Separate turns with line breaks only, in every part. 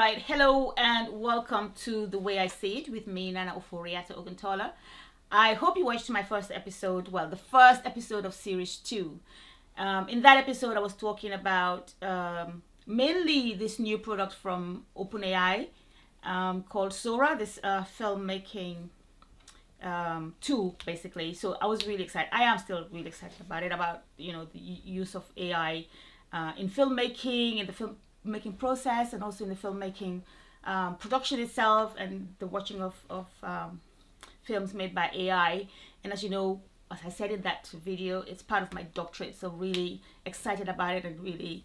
right, hello and welcome to The Way I See It with me, nanaooguntola Oguntola. I hope you watched my first episode, the first episode of series 2. In that episode, I was talking about mainly this new product from OpenAI called Sora, this filmmaking tool, basically. So I was really excited. I am still really excited about it, about, the use of AI in filmmaking, in the filmmaking process, and also in the filmmaking production itself, and the watching of films made by AI. And as you know, as I said in that video, it's part of my doctorate, so really excited about it and really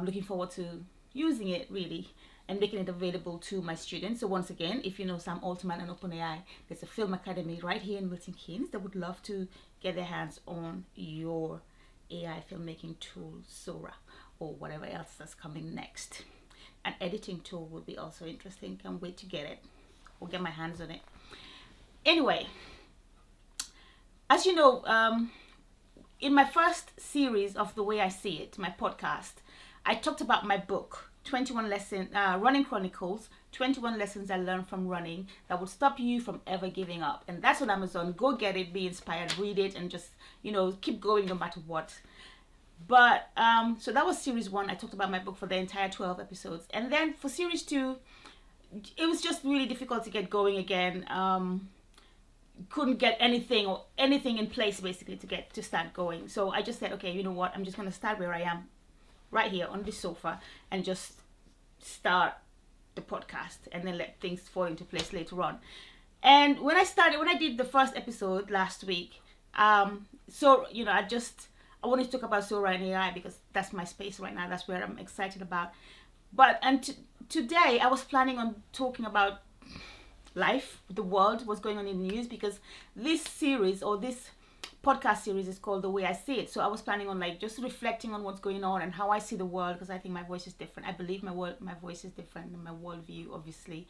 looking forward to using it, really, and making it available to my students. So once again, if you know Sam Altman and OpenAI, there's a film academy right here in Milton Keynes that would love to get their hands on your AI filmmaking tool, Sora, or whatever else that's coming next. An editing tool would be also interesting. Can't wait to get it or get my hands on it. Anyway, as you know, in my first series of The Way I See It, my podcast, I talked about my book, 21 Lessons, Running Chronicles, 21 Lessons I Learned from Running that will stop you from ever giving up. And that's on Amazon. Go get it, be inspired, read it, and just, keep going no matter what. But, so that was series 1. I talked about my book for the entire 12 episodes. And then for series 2, it was just really difficult to get going again. Couldn't get anything in place, basically, to start going. So I just said, okay, you know what? I'm just going to start where I am, right here on this sofa, and just start the podcast and then let things fall into place later on. And when I did the first episode last week, I wanted to talk about Sora and AI because that's my space right now. That's where I'm excited about. But today I was planning on talking about life, the world, what's going on in the news, because this series, or this podcast series, is called The Way I See It. So I was planning on just reflecting on what's going on and how I see the world, because I think my voice is different. I believe my voice is different than my worldview, obviously.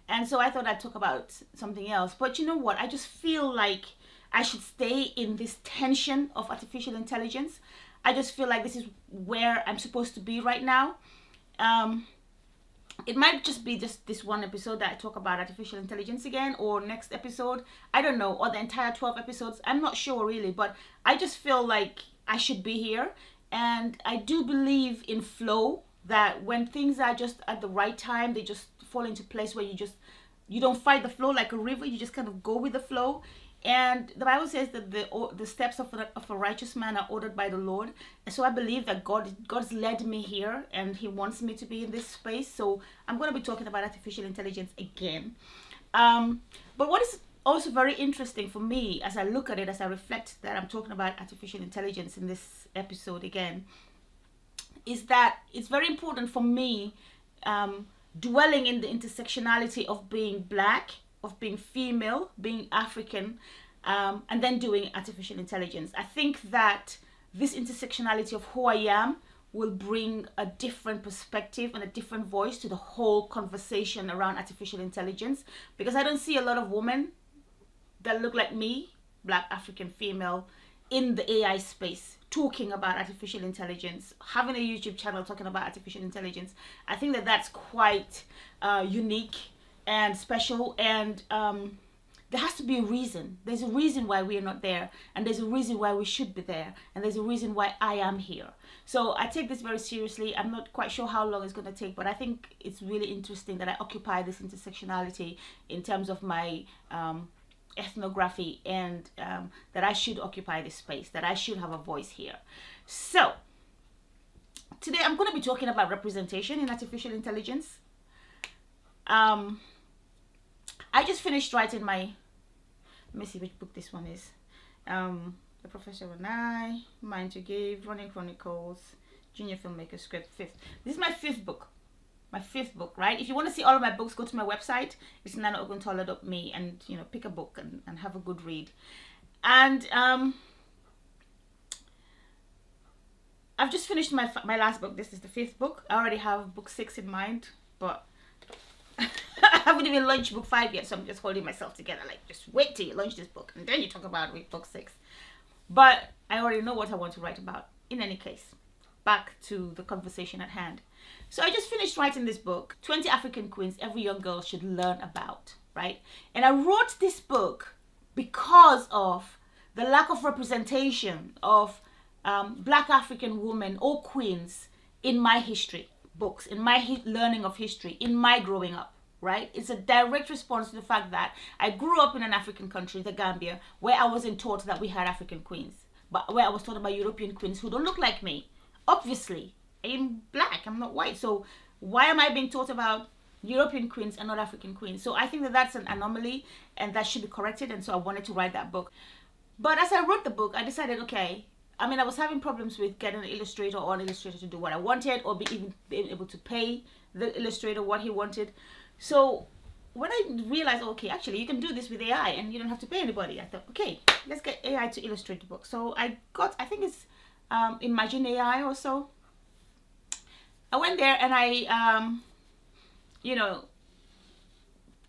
And so I thought I'd talk about something else. But you know what? I just feel like I should stay in this tension of artificial intelligence. I just feel like this is where I'm supposed to be right now. It might just be just this one episode that I talk about artificial intelligence again, or next episode, I don't know, or the entire 12 episodes. I'm not sure really, but I just feel like I should be here. And I do believe in flow, that when things are just at the right time, they just fall into place where you don't fight the flow like a river, you just kind of go with the flow. And the Bible says that the steps of a righteous man are ordered by the Lord. And so I believe that God's led me here, and He wants me to be in this space. So I'm going to be talking about artificial intelligence again. But what is also very interesting for me as I look at it, as I reflect that I'm talking about artificial intelligence in this episode again, is that it's very important for me dwelling in the intersectionality of being Black, of being female, being African, and then doing artificial intelligence. I think that this intersectionality of who I am will bring a different perspective and a different voice to the whole conversation around artificial intelligence, because I don't see a lot of women that look like me, Black, African, female, in the AI space talking about artificial intelligence, having a YouTube channel talking about artificial intelligence. I think that that's quite unique and special, and there has to be a reason. There's a reason why we are not there, and there's a reason why we should be there, and there's a reason why I am here. So I take this very seriously. I'm not quite sure how long it's going to take, but I think it's really interesting that I occupy this intersectionality in terms of my ethnography, and that I should occupy this space, that I should have a voice here. So today I'm going to be talking about representation in artificial intelligence. I just finished writing let me see which book this one is. The Professor and I, Mind to Give, Running Chronicles, Junior Filmmaker Script, 5th. This is my 5th book. My 5th book, right? If you want to see all of my books, go to my website. It's nanaooguntola.me, and pick a book and have a good read. And I've just finished my last book. This is the 5th book. I already have book 6 in mind, but I haven't even launched book 5 yet, so I'm just holding myself together. Just wait till you launch this book, and then you talk about book 6. But I already know what I want to write about, in any case. back to the conversation at hand. So I just finished writing this book, 20 African Queens Every Young Girl Should Learn About, right? And I wrote this book because of the lack of representation of Black African women or queens in my history books, in my learning of history, in my growing up, right? It's a direct response to the fact that I grew up in an African country, the Gambia, where I wasn't taught that we had African queens, but where I was taught about European queens who don't look like me. Obviously, I'm Black, I'm not white. So why am I being taught about European queens and not African queens? So I think that that's an anomaly and that should be corrected. And so I wanted to write that book. But as I wrote the book, I decided, okay, I mean, I was having problems with getting an illustrator or an illustrator to do what I wanted, or even being able to pay the illustrator what he wanted. So when I realized, okay, actually you can do this with AI and you don't have to pay anybody, I thought, okay, let's get AI to illustrate the book. So I think it's Imagine AI or so. I went there and I,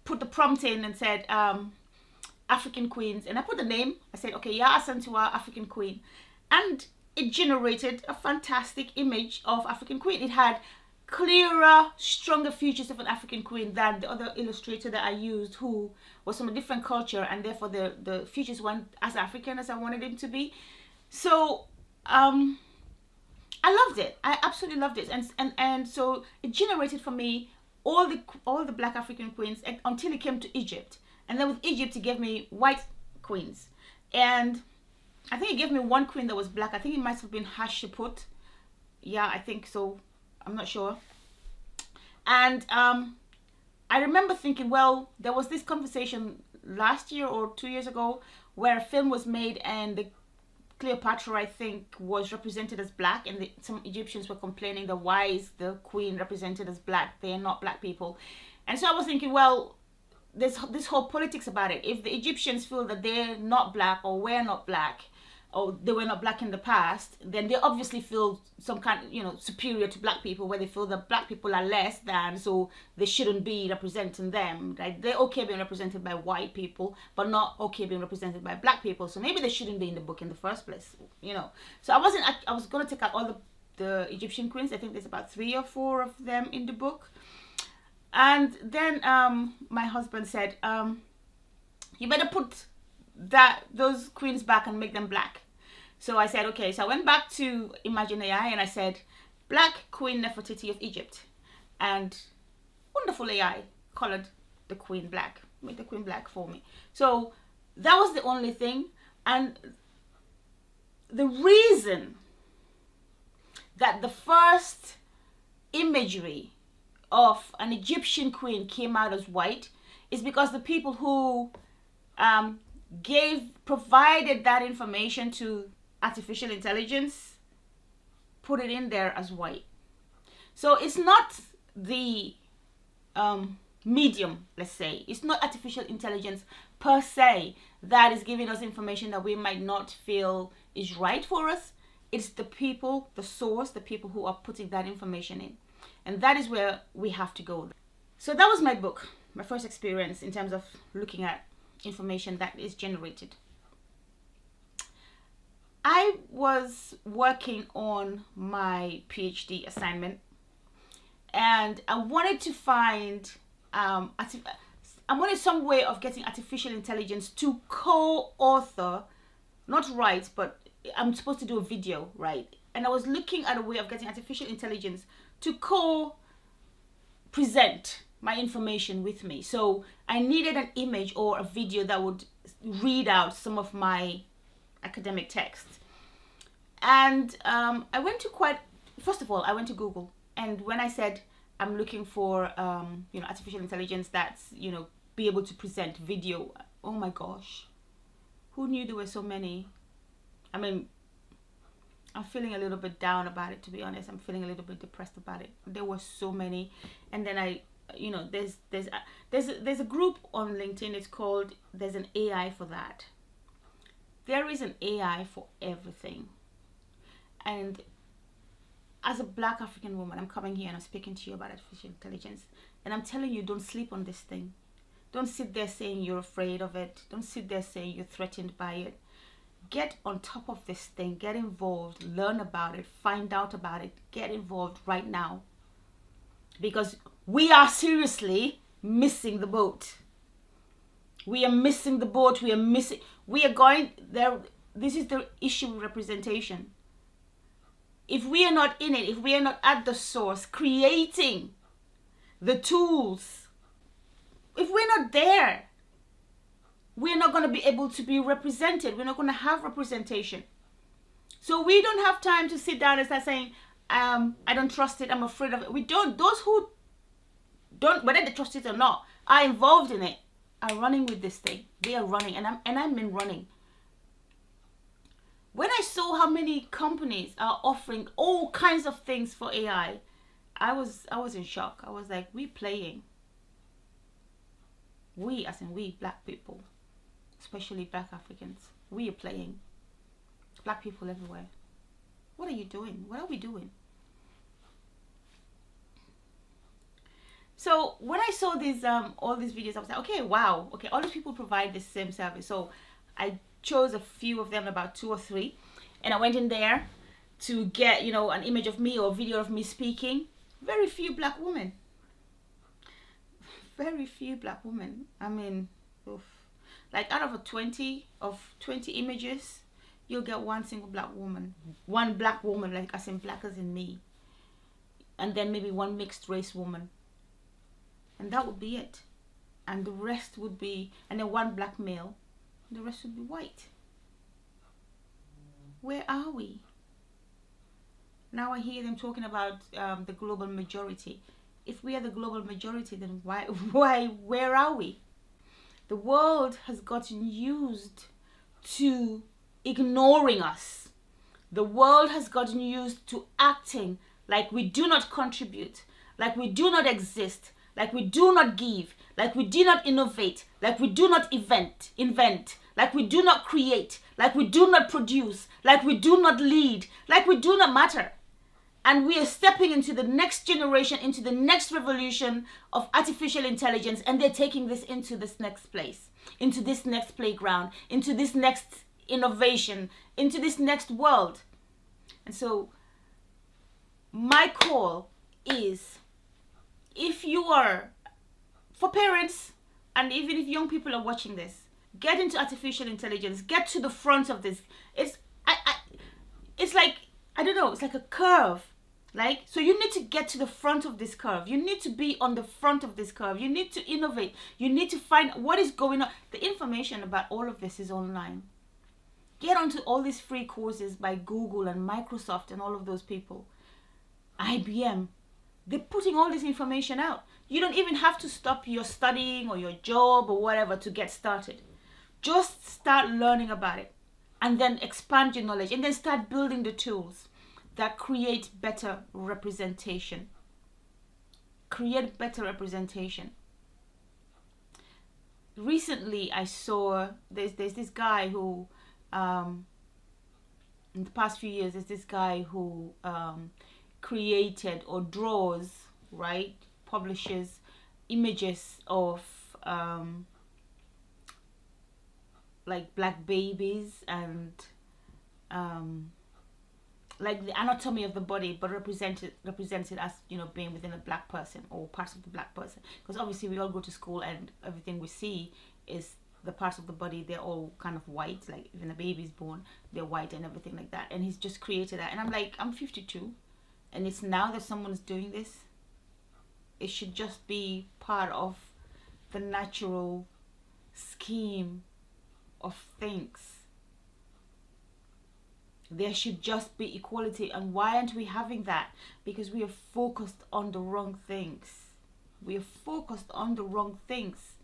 put the prompt in and said, African queens, and I put the name. I said, okay, Ya Asantua, African queen, and it generated a fantastic image of African queen. It had clearer, stronger features of an African queen than the other illustrator that I used, who was from a different culture, and therefore the features weren't as African as I wanted them to be. So I loved it. I absolutely loved it, and so it generated for me all the Black African queens until it came to Egypt. And then with Egypt, it gave me white queens. And I think it gave me one queen that was Black. I think it might have been Hasheput. Yeah, I think so. I'm not sure. And I remember thinking, well, there was this conversation last year or 2 years ago where a film was made and the Cleopatra, I think, was represented as Black, and some Egyptians were complaining that why is the queen represented as Black? They are not Black people. And so I was thinking, well, there's this whole politics about it. If the Egyptians feel that they're not Black or we're not Black, or they were not Black in the past, then they obviously feel some kind of, superior to Black people, where they feel that Black people are less than, so they shouldn't be representing them, right? They're okay being represented by white people, but not okay being represented by Black people. So maybe they shouldn't be in the book in the first place, So I was going to take out all the Egyptian queens. I think there's about 3 or 4 of them in the book. And then my husband said, you better put those queens back and make them Black. So I said, okay. So I went back to Imagine AI and I said, Black Queen Nefertiti of Egypt. And wonderful AI colored the queen Black, made the queen Black for me. So that was the only thing. And the reason that the first imagery of an Egyptian queen came out as white is because the people who provided that information to artificial intelligence put it in there as white. So it's not the medium, let's say. It's not artificial intelligence per se that is giving us information that we might not feel is right for us. It's the people, the source, the people who are putting that information in. And that is where we have to go. So that was my book, my first experience in terms of looking at information that is generated. I was working on my PhD assignment and I wanted to find, I wanted some way of getting artificial intelligence to co-author, not write, but I'm supposed to do a video, right? And I was looking at a way of getting artificial intelligence to co-present my information with me. So I needed an image or a video that would read out some of my academic text. And I went to first of all, I went to Google. And when I said I'm looking for, artificial intelligence that's, be able to present video, oh my gosh, who knew there were so many? I mean, I'm feeling a little bit down about it, to be honest. I'm feeling a little bit depressed about it. There were so many. And then there's a group on LinkedIn. It's called, there's an AI for that. There is an AI for everything. And as a Black African woman, I'm coming here and I'm speaking to you about artificial intelligence. And I'm telling you, don't sleep on this thing. Don't sit there saying you're afraid of it. Don't sit there saying you're threatened by it. Get on top of this thing, get involved, learn about it, find out about it, get involved right now. Because we are seriously missing the boat. We are missing the boat. We are going there. This is the issue with representation. If we are not in it, if we are not at the source, creating the tools, if we're not there, we're not going to be able to be represented. We're not going to have representation. So we don't have time to sit down and start saying, I don't trust it, I'm afraid of it. We don't. Those who don't, whether they trust it or not, are involved in it, are running with this thing. They are running, and I'm in running. When I saw how many companies are offering all kinds of things for AI, I was in shock. I was like, we playing. We, as in we, black people, especially black Africans, we are playing. Black people everywhere. What are you doing? What are we doing? So when I saw these all these videos, I was like, okay, wow, okay, all these people provide the same service. So I chose a few of them, about 2 or 3, and I went in there to get, you know, an image of me or a video of me speaking. Very few black women. Very few black women. I mean, oof. Like out of a 20 images, you'll get one single black woman. One black woman, like as in black as in me. And then maybe one mixed race woman. And that would be it. And the rest would be, and then one black male. And the rest would be white. Where are we? Now I hear them talking about the global majority. If we are the global majority, then where are we? The world has gotten used to ignoring us. The world has gotten used to acting like we do not contribute, like we do not exist, like we do not give, like we do not innovate, like we do not invent, like we do not create, like we do not produce, like we do not lead, like we do not matter. And we are stepping into the next generation, into the next revolution of artificial intelligence, and they're taking this into this next place, into this next playground, into this next innovation, into this next world. And so my call is, if you are, for parents, and even if young people are watching this, get into artificial intelligence, get to the front of this. It's like, I don't know, it's like a curve. Like, so you need to get to the front of this curve. You need to be on the front of this curve. You need to innovate. You need to find what is going on. The information about all of this is online. Get onto all these free courses by Google and Microsoft and all of those people. IBM. They're putting all this information out. You don't even have to stop your studying or your job or whatever to get started. Just start learning about it and then expand your knowledge and then start building the tools that create better representation. Create better representation. Recently, I saw there's this guy who, in the past few years, there's this guy who created or draws, right, publishes images of like black babies and like the anatomy of the body, but represents it as, you know, being within a black person or parts of the black person. Because obviously we all go to school and everything we see is the parts of the body, they're all kind of white. Like even a baby's born, they're white and everything like that. And he's just created that. And I'm like, I'm 52 and it's now that someone's doing this. It should just be part of the natural scheme of things. There should just be equality. And why aren't we having that? Because we are focused on the wrong things. We are focused on the wrong things.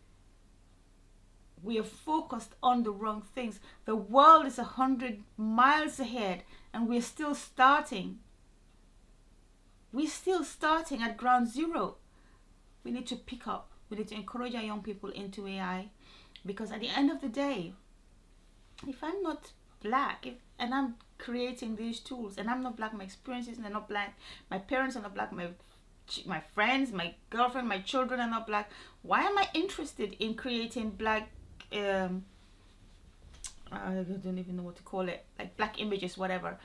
We are focused on the wrong things. The world is 100 miles ahead and we're still starting. We're still starting at ground zero. We need to pick up. We need to encourage our young people into AI, because at the end of the day, if I'm not black, and I'm creating these tools, and I'm not black, my experiences are not black, my parents are not black, my friends, my girlfriend, my children are not black, why am I interested in creating black I don't even know what to call it, like black images, whatever,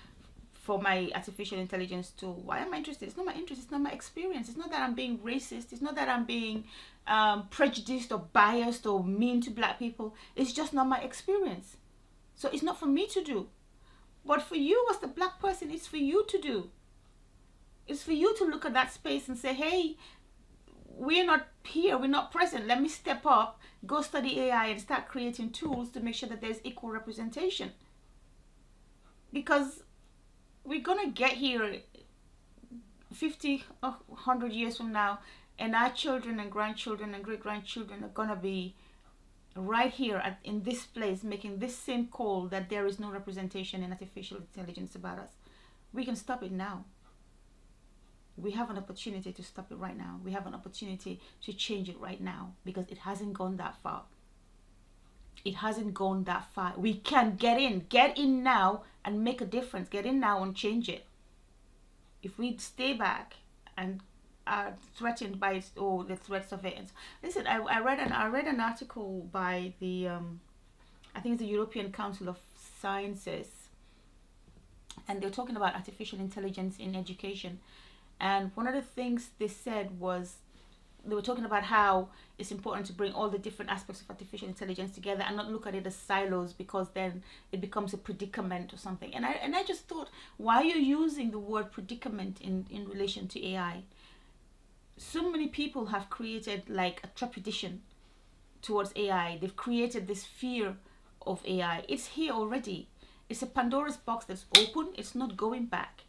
for my artificial intelligence tool. Why am I interested? It's not my interest. It's not my experience. It's not that I'm being racist. It's not that I'm being prejudiced or biased or mean to black people. It's just not my experience. So it's not for me to do. But for you as the black person, it's for you to do. It's for you to look at that space and say, hey, we're not here, we're not present. Let me step up, go study AI and start creating tools to make sure that there's equal representation. Because we're going to get here 50 or 100 years from now, and our children and grandchildren and great-grandchildren are going to be right here in this place making this same call that there is no representation in artificial intelligence about us. We can stop it now. We have an opportunity to stop it right now. We have an opportunity to change it right now, because it hasn't gone that far. It hasn't gone that far. We can get in now and make a difference. Get in now and change it. If we stay back and are threatened by the threats of it. Listen, I read an article by the I think it's the European Council of Sciences, and they're talking about artificial intelligence in education. And one of the things they said was, they were talking about how it's important to bring all the different aspects of artificial intelligence together and not look at it as silos, because then it becomes a predicament or something. And I just thought, why are you using the word predicament in relation to AI? So many people have created like a trepidation towards AI. They've created this fear of AI. It's here already. It's a Pandora's box that's open. It's not going back.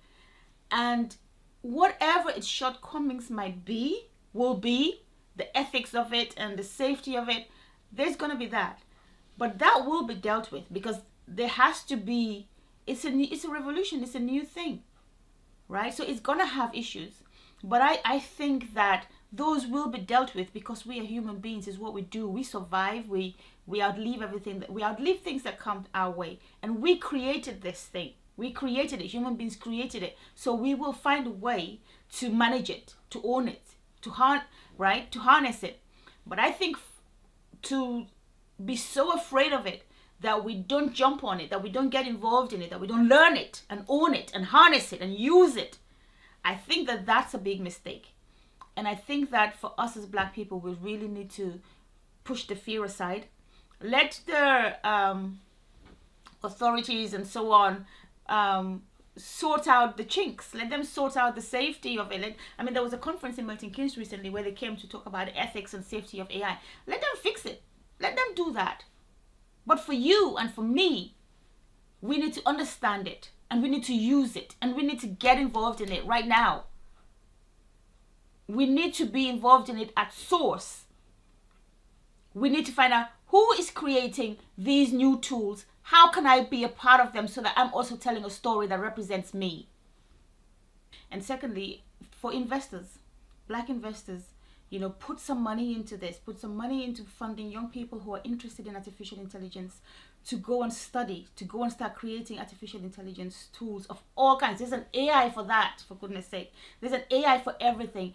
And whatever its shortcomings might be, will be, the ethics of it and the safety of it, there's going to be that. But that will be dealt with, because there has to be, it's a revolution, it's a new thing, right? So it's going to have issues. But I think that those will be dealt with, because we are human beings, is what we do. We survive, we outlive everything, we outlive things that come our way. And we created this thing. We created it. Human beings created it. So we will find a way to manage it, to own it, to harness it. But I think to be so afraid of it that we don't jump on it, that we don't get involved in it, that we don't learn it and own it and harness it and use it, I think that that's a big mistake. And I think that for us as black people, we really need to push the fear aside. Let the authorities and so on sort out the chinks. Let them sort out the safety of it. There was a conference in Milton Keynes recently where they came to talk about the ethics and safety of AI. Let them fix it. Let them do that. But for you and for me, we need to understand it, and we need to use it, and we need to get involved in it right now. We need to be involved in it at source. We need to find out who is creating these new tools. How can I be a part of them so that I'm also telling a story that represents me? And secondly, for investors, black investors, put some money into this. Put some money into funding young people who are interested in artificial intelligence to go and study, to go and start creating artificial intelligence tools of all kinds. There's an AI for that, for goodness sake. There's an AI for everything.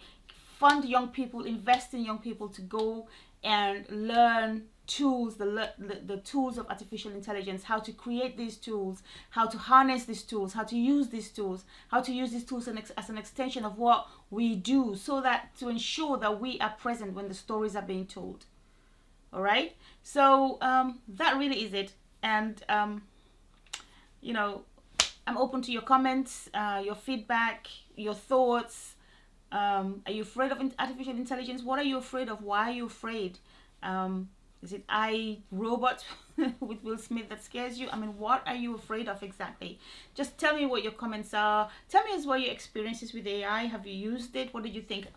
Fund young people, invest in young people to go and learn tools, the tools of artificial intelligence, how to create these tools, how to harness these tools, how to use these tools, as an extension of what we do, so that to ensure that we are present when the stories are being told. All right, so that really is it. And I'm open to your comments, your feedback, your thoughts. Are you afraid of artificial intelligence? What are you afraid of? Why are you afraid? Is it iRobot with Will Smith that scares you? What are you afraid of exactly? Just tell me what your comments are. Tell me as well your experiences with AI. Have you used it? What did you think?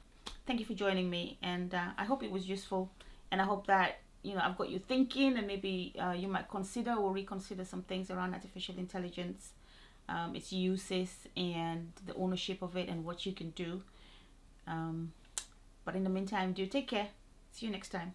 Thank you for joining me, and I hope it was useful, and I hope that I've got you thinking, and maybe you might consider or reconsider some things around artificial intelligence, its uses and the ownership of it and what you can do. But in the meantime, do take care. See you next time.